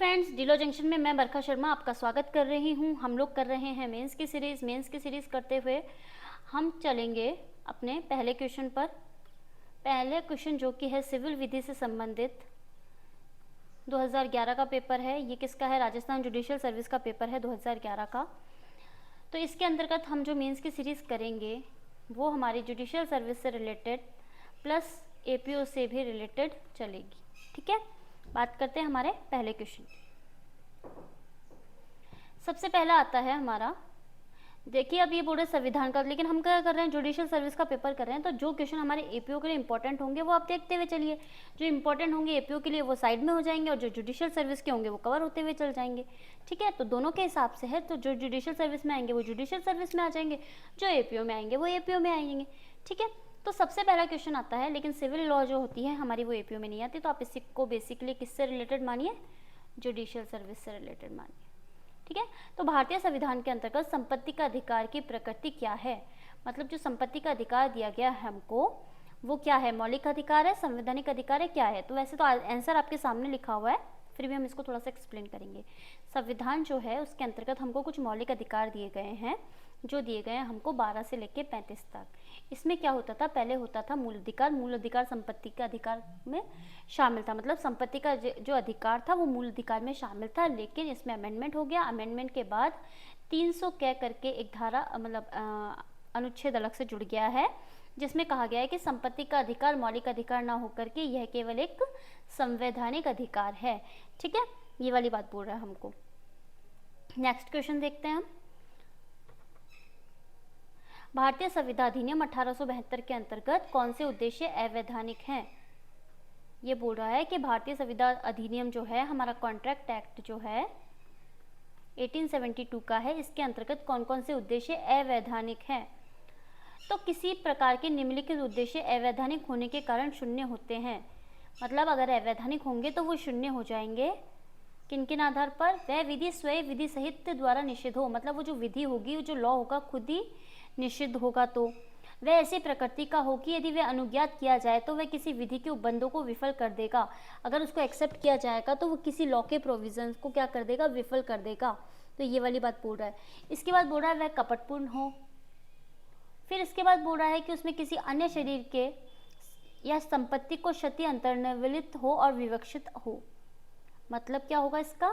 Friends, डिलो junction में मैं बरखा शर्मा आपका स्वागत कर रही हूँ। हम लोग कर रहे हैं मेंस की सीरीज़ करते हुए हम चलेंगे अपने पहले क्वेश्चन पर। पहले क्वेश्चन जो कि है सिविल विधि से संबंधित 2011 का पेपर है। ये किसका है? राजस्थान जुडिशियल सर्विस का पेपर है 2011 का। तो इसके अंतर्गत हम जो मेंस की सीरीज़ करेंगे वो हमारी जुडिशियल सर्विस से रिलेटेड प्लस एपीओ से भी रिलेटेड चलेगी। ठीक है, बात करते हैं हमारे पहले क्वेश्चन। सबसे पहला आता है हमारा, देखिए अब ये बोल रहे संविधान का, लेकिन हम क्या कर रहे हैं, जुडिशियल सर्विस का पेपर कर रहे हैं। तो जो क्वेश्चन हमारे एपीओ के लिए इंपॉर्टेंट होंगे वो आप देखते हुए चलिए। जो इंपॉर्टेंट होंगे एपीओ के लिए वो साइड में हो जाएंगे और जो जुडिशियल सर्विस के होंगे वो कवर होते हुए चल जाएंगे। ठीक है, तो दोनों के हिसाब से है। तो जो जुडिशियल सर्विस में आएंगे वो जुडिशियल सर्विस में आ जाएंगे, जो एपीओ में आएंगे वो एपीओ में आएंगे। ठीक है, तो सबसे पहला क्वेश्चन आता है, लेकिन सिविल लॉ जो होती है हमारी वो एपीओ में नहीं आती। तो आप इसको बेसिकली किससे रिलेटेड मानिए? जुडिशियल सर्विस से रिलेटेड मानिए। ठीक है, तो भारतीय संविधान के अंतर्गत संपत्ति का अधिकार की प्रकृति क्या है? मतलब जो संपत्ति का अधिकार दिया गया है हमको वो क्या है? मौलिक अधिकार है, संवैधानिक अधिकार है, क्या है? तो वैसे तो आंसर आपके सामने लिखा हुआ है, फिर भी हम इसको थोड़ा सा एक्सप्लेन करेंगे। संविधान जो है उसके अंतर्गत हमको कुछ मौलिक अधिकार दिए गए हैं, जो दिए गए हैं हमको 12 से लेकर 35 तक। इसमें क्या होता था? पहले होता था मूल अधिकार। मूल अधिकार संपत्ति के अधिकार में शामिल था, मतलब संपत्ति का जो अधिकार था वो मूल अधिकार में शामिल था। लेकिन इसमें अमेंडमेंट हो गया। अमेंडमेंट के बाद 300 कह करके एक धारा मतलब अनुच्छेद अलग से जुड़ गया है, जिसमें कहा गया है कि संपत्ति का अधिकार मौलिक अधिकार ना होकर के यह केवल एक संवैधानिक अधिकार है। ठीक है, ये वाली बात बोल रहा है हमको। नेक्स्ट क्वेश्चन देखते हैं हम। भारतीय संविदा अधिनियम 1872 के अंतर्गत कौन से उद्देश्य अवैधानिक हैं? ये बोल रहा है कि भारतीय संविदा अधिनियम जो है हमारा कॉन्ट्रैक्ट एक्ट जो है 1872 का है, इसके अंतर्गत कौन कौन से उद्देश्य अवैधानिक हैं? तो किसी प्रकार के निम्नलिखित उद्देश्य अवैधानिक होने के कारण शून्य होते हैं। मतलब अगर अवैधानिक होंगे तो वो शून्य हो जाएंगे। किन किन आधार पर? वह विधि स्वयं विधि सहित द्वारा निषिद्ध हो, मतलब वो जो विधि होगी, वो जो लॉ होगा खुद ही निषिद्ध होगा। तो वह ऐसी प्रकृति का हो कि यदि वह अनुज्ञात किया जाए तो वह किसी विधि के उपबंधों को विफल कर देगा। अगर उसको एक्सेप्ट किया जाएगा तो वो किसी लॉ के प्रोविजंस को क्या कर देगा? विफल कर देगा। तो ये वाली बात बोल रहा है। इसके बाद बोल रहा है वह कपटपूर्ण हो। फिर इसके बाद बोल रहा है कि उसमें किसी अन्य शरीर के या संपत्ति को क्षति अंतर्निहित हो और विवक्षित हो। मतलब क्या होगा इसका?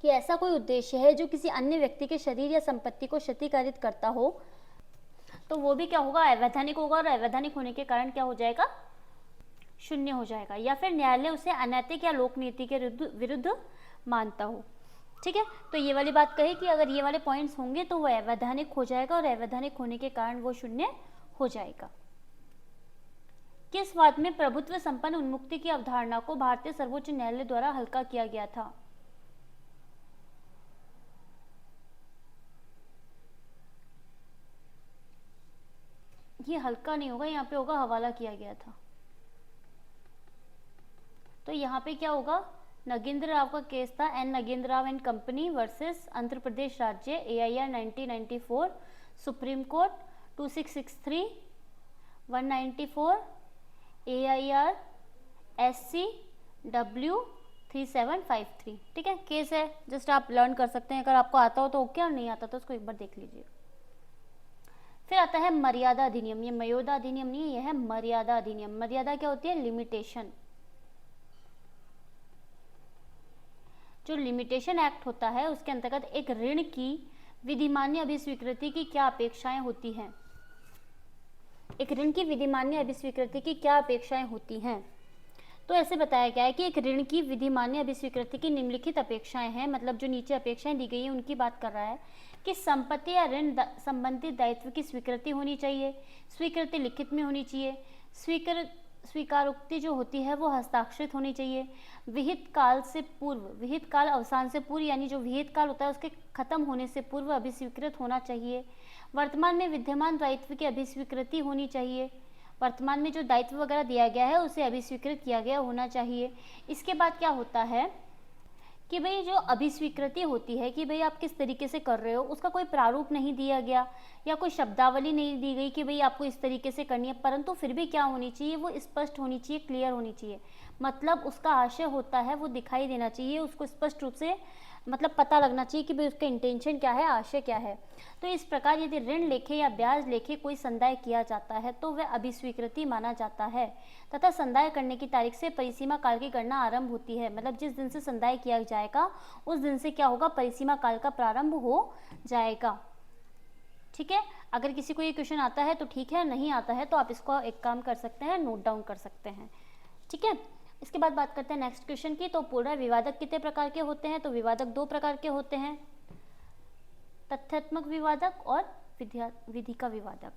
कि ऐसा कोई उद्देश्य है जो किसी अन्य व्यक्ति के शरीर या संपत्ति को क्षतिकारित करता हो, तो वो भी क्या होगा? अवैधानिक होगा। और अवैधानिक होने के कारण क्या हो जाएगा? शून्य हो जाएगा। या फिर न्यायालय उसे अनैतिक या लोक नीति के विरुद्ध मानता हो। ठीक है, तो ये वाली बात कही कि अगर ये वाले पॉइंट्स होंगे तो वो अवैधानिक हो जाएगा और अवैधानिक होने के कारण वो शून्य हो जाएगा। किस वाद में प्रभुत्व संपन्न उन्मुक्ति की अवधारणा को भारतीय सर्वोच्च न्यायालय द्वारा हल्का किया गया था? ये हल्का नहीं होगा, यहाँ पे होगा हवाला किया गया था। तो यहाँ पे क्या होगा? नगेंद्र राव का केस था, N Nagendra Rao and company versus Andhra Pradesh राज्य, AIR 1994, supreme court 2663, 194, AIR SC W 3753। ठीक है, केस है, जस्ट आप लर्न कर सकते हैं। अगर आपको आता हो तो ओके, और नहीं आता तो उसको एक बार देख लीजिए। फिर आता है मर्यादा अधिनियम। ये मयोदा अधिनियम नहीं है, यह है मर्यादा अधिनियम। मर्यादा क्या होती है? लिमिटेशन। जो लिमिटेशन एक्ट होता है उसके अंतर्गत एक ऋण की विधिमान्य अभिस्वीकृति की क्या अपेक्षाएं होती हैं? एक ऋण की विधिमान्य अभिस्वीकृति की क्या अपेक्षाएं होती हैं? तो ऐसे बताया गया है कि एक ऋण की विधिमान्य अभिस्वीकृति की निम्नलिखित अपेक्षाएं हैं। मतलब जो नीचे अपेक्षाएं दी गई है उनकी बात कर रहा है कि संपत्ति या ऋण संबंधित दायित्व की स्वीकृति होनी चाहिए, स्वीकृति लिखित में होनी चाहिए, स्वीकारोक्ति जो होती है वो हस्ताक्षरित होनी चाहिए, विहित काल से पूर्व, विहित काल अवसान से पूर्व, यानी जो विहित काल होता है उसके खत्म होने से पूर्व अभिस्वीकृत होना चाहिए, वर्तमान में विद्यमान दायित्व की अभिस्वीकृति होनी चाहिए, वर्तमान में जो दायित्व वगैरह दिया गया है उसे अभिस्वीकृत किया गया होना चाहिए। इसके बाद क्या होता है कि भाई जो अभिस्वीकृति होती है कि भाई आप किस तरीके से कर रहे हो, उसका कोई प्रारूप नहीं दिया गया या कोई शब्दावली नहीं दी गई कि भाई आपको इस तरीके से करनी है, परंतु फिर भी क्या होनी चाहिए, वो स्पष्ट होनी चाहिए, क्लियर होनी चाहिए। मतलब उसका आशय होता है वो दिखाई देना चाहिए, उसको स्पष्ट रूप से मतलब पता लगना चाहिए कि भाई उसका इंटेंशन क्या है, आशय क्या है। तो इस प्रकार यदि ऋण लेखे या ब्याज लेखे कोई संदाय किया जाता है तो वह अभिस्वीकृति माना जाता है तथा संदाय करने की तारीख से परिसीमा काल की गणना आरंभ होती है। मतलब जिस दिन से संदाय किया जाएगा उस दिन से क्या होगा, परिसीमा काल का प्रारंभ हो जाएगा। ठीक है, अगर किसी को ये क्वेश्चन आता है तो ठीक है, नहीं आता है तो आप इसको एक काम कर सकते हैं, नोट डाउन कर सकते हैं। ठीक है, इसके बाद बात करते हैं नेक्स्ट क्वेश्चन की। तो पूर्ण विवादक कितने प्रकार के होते हैं? तो विवादक 2 प्रकार के होते हैं, तथ्यात्मक विवादक और विधि का विवादक।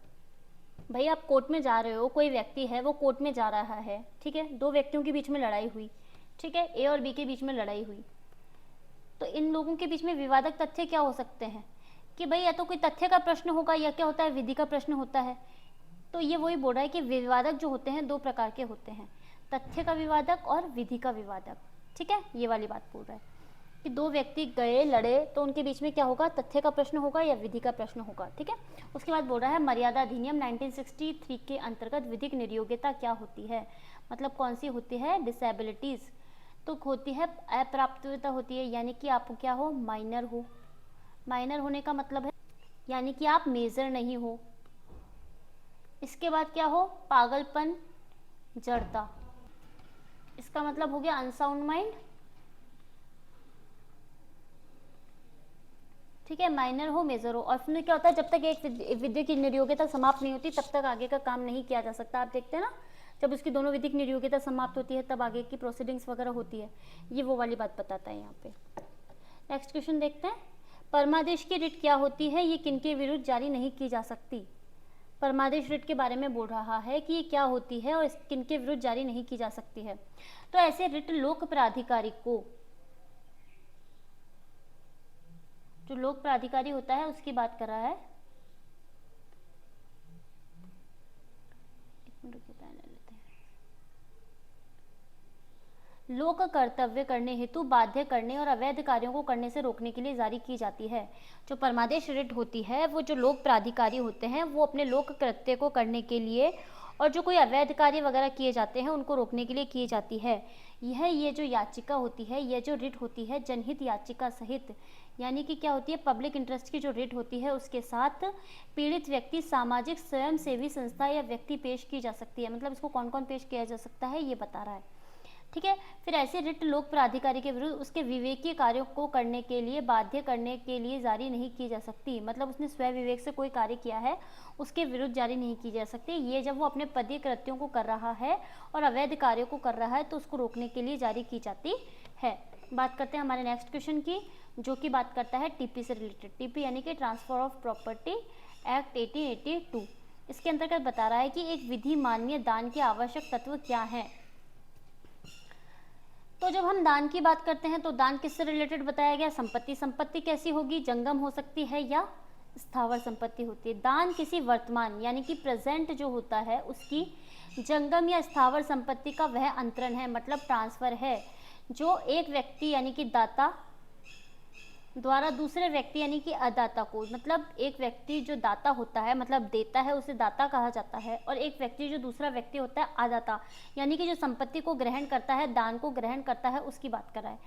भाई आप कोर्ट में जा रहे हो, कोई व्यक्ति है वो कोर्ट में जा रहा है, ठीक है, 2 व्यक्तियों के बीच में लड़ाई हुई, ठीक है, ए और बी के बीच में लड़ाई हुई। तो इन लोगों के बीच में विवादक तथ्य क्या हो सकते हैं कि भाई या तो कोई तथ्य का प्रश्न होगा या क्या होता है, विधि का प्रश्न होता है। तो ये वही बोल रहा है कि विवादक जो होते हैं 2 प्रकार के होते हैं, तथ्य का विवादक और विधि का विवादक। ठीक है, ये वाली बात बोल रहा है कि 2 व्यक्ति गए लड़े तो उनके बीच में क्या होगा, तथ्य का प्रश्न होगा या विधि का प्रश्न होगा। ठीक है, उसके बाद बोल रहा है मर्यादा अधिनियम 1963 के अंतर्गत विधिक निर्योग्यता क्या होती है? मतलब कौन सी होती है, डिसेबिलिटीज। तो होती है अप्राप्तता होती है, यानी कि आप क्या हो, माइनर हो। माइनर होने का मतलब है यानी कि आप मेजर नहीं हो। इसके बाद क्या हो, पागलपन, जड़ता। इसका मतलब हो गया अनसाउंड माइंड। ठीक है, माइनर हो, मेजर हो। और फिर क्या होता है, जब तक एक विधिक की निर्योग्यता समाप्त नहीं होती तब तक आगे का काम नहीं किया जा सकता। आप देखते हैं ना, जब उसकी दोनों विधिक निर्योग्यता समाप्त होती है तब आगे की प्रोसीडिंग्स वगैरह होती है। ये वो वाली बात बताता है यहाँ पे। नेक्स्ट क्वेश्चन देखते हैं, परमादेश की रिट क्या होती है, ये किनके विरुद्ध जारी नहीं की जा सकती? परमादेश रिट के बारे में बोल रहा है कि ये क्या होती है और किनके विरुद्ध जारी नहीं की जा सकती है। तो ऐसे रिट लोक प्राधिकारी को, जो लोक प्राधिकारी होता है उसकी बात कर रहा है। एक मिनट रुकिए, पेन ले लेते हैं। लोक कर्तव्य करने हेतु बाध्य करने और अवैध कार्यों को करने से रोकने के लिए जारी की जाती है। जो परमादेश रिट होती है वो जो लोक प्राधिकारी होते हैं वो अपने लोक कृत्य को करने के लिए और जो कोई अवैध कार्य वगैरह किए जाते हैं उनको रोकने के लिए की जाती है। ये जो याचिका होती है, यह जो रिट होती है जनहित याचिका सहित, यानी कि क्या होती है, पब्लिक इंटरेस्ट की जो रिट होती है उसके साथ पीड़ित व्यक्ति, सामाजिक स्वयंसेवी संस्था या व्यक्ति पेश की जा सकती है। मतलब इसको कौन कौन पेश किया जा सकता है ये बता रहा है। ठीक है, फिर ऐसे रिट लोक प्राधिकारी के विरुद्ध उसके विवेकीय कार्यों को करने के लिए बाध्य करने के लिए जारी नहीं की जा सकती। मतलब उसने स्वयं विवेक से कोई कार्य किया है उसके विरुद्ध जारी नहीं की जा सकती। ये जब वो अपने पदीय कृत्यों को कर रहा है और अवैध कार्यों को कर रहा है तो उसको रोकने के लिए जारी की जाती है। बात करते हैं हमारे नेक्स्ट क्वेश्चन की, जो कि बात करता है टीपी से रिलेटेड। टीपी यानी कि ट्रांसफर ऑफ प्रॉपर्टी एक्ट 1882। इसके अंतर्गत बता रहा है कि एक विधि मान्य दान के आवश्यक तत्व क्या है। तो जब हम दान की बात करते हैं तो दान किससे रिलेटेड बताया गया, संपत्ति। संपत्ति कैसी होगी, जंगम हो सकती है या स्थावर संपत्ति होती है। दान किसी वर्तमान यानी कि प्रेजेंट जो होता है उसकी जंगम या स्थावर संपत्ति का वह अंतरण है, मतलब ट्रांसफर है, जो एक व्यक्ति यानी कि दाता द्वारा दूसरे व्यक्ति यानी कि अदाता को, मतलब एक व्यक्ति जो दाता होता है मतलब देता है उसे दाता कहा जाता है, और एक व्यक्ति जो दूसरा व्यक्ति होता है अदाता यानी कि जो संपत्ति को ग्रहण करता है, दान को ग्रहण करता है, उसकी बात कर रहा है।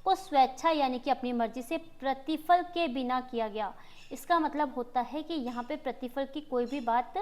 को स्वेच्छा यानी कि अपनी मर्जी से प्रतिफल के बिना किया गया। इसका मतलब होता है कि यहाँ पे प्रतिफल की कोई भी बात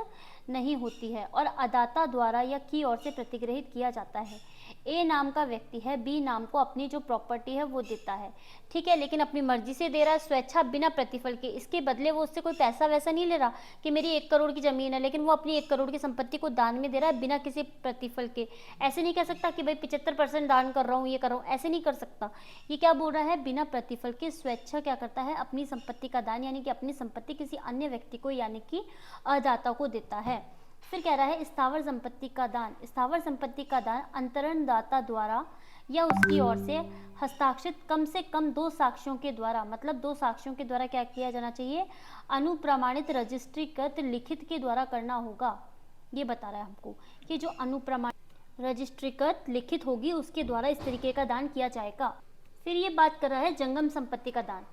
नहीं होती है और अदाता द्वारा या की ओर से प्रतिग्रहित किया जाता है। ए नाम का व्यक्ति है, बी नाम को अपनी जो प्रॉपर्टी है वो देता है, ठीक है, लेकिन अपनी मर्जी से दे रहा है, स्वेच्छा, बिना प्रतिफल के। इसके बदले वो उससे कोई पैसा वैसा नहीं ले रहा कि मेरी 1 करोड़ की ज़मीन है, लेकिन वो अपनी 1 करोड़ की संपत्ति को दान में दे रहा है बिना किसी प्रतिफल के। ऐसे नहीं कह सकता कि भाई 75% दान कर रहा हूँ, ये कर रहा हूँ, ऐसे नहीं कर सकता। ये क्या बोल रहा है, बिना प्रतिफल के स्वेच्छा क्या करता है, अपनी संपत्ति का दान यानी कि अपनी संपत्ति किसी अन्य व्यक्ति को यानी कि अदाता को देता है। फिर कह रहा है स्थावर संपत्ति का दान। स्थावर संपत्ति का दान अंतरण दाता द्वारा या उसकी ओर से हस्ताक्षरित कम से कम 2 साक्ष्यों के द्वारा, मतलब 2 साक्ष्यों के द्वारा क्या किया जाना चाहिए, अनुप्रमाणित रजिस्ट्रीकृत लिखित के द्वारा करना होगा। ये बता रहा है हमको कि जो अनुप्रमाणित रजिस्ट्रीकृत लिखित होगी उसके द्वारा इस तरीके का दान किया जाएगा। फिर ये बात कर रहा है जंगम संपत्ति का दान।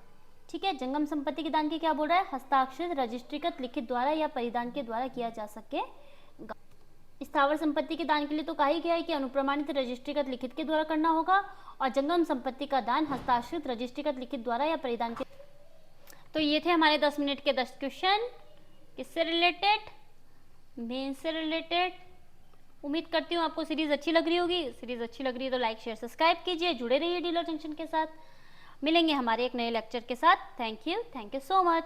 ठीक है, जंगम संपत्ति के दान की क्या बोल रहा है, हस्ताक्षरित रजिस्ट्रीकृत लिखित द्वारा या परिधान के द्वारा किया जा सकेगा। स्थावर संपत्ति के दान के लिए तो कहा ही गया है कि अनुप्रमाणित रजिस्ट्रीकृत लिखित के द्वारा करना होगा, और जंगम संपत्ति का दान हस्ताक्षरित रजिस्ट्रीकृत लिखित द्वारा या परिधान के। तो ये थे हमारे 10 मिनट के 10 क्वेश्चन, किससे रिलेटेड, मेन से रिलेटेड। उम्मीद करती हूँ आपको सीरीज अच्छी लग रही होगी। सीरीज अच्छी लग रही है तो लाइक शेयर सब्सक्राइब कीजिए, जुड़े रहिए डीलर जंक्शन के साथ। मिलेंगे हमारे एक नए लेक्चर के साथ। Thank you so much.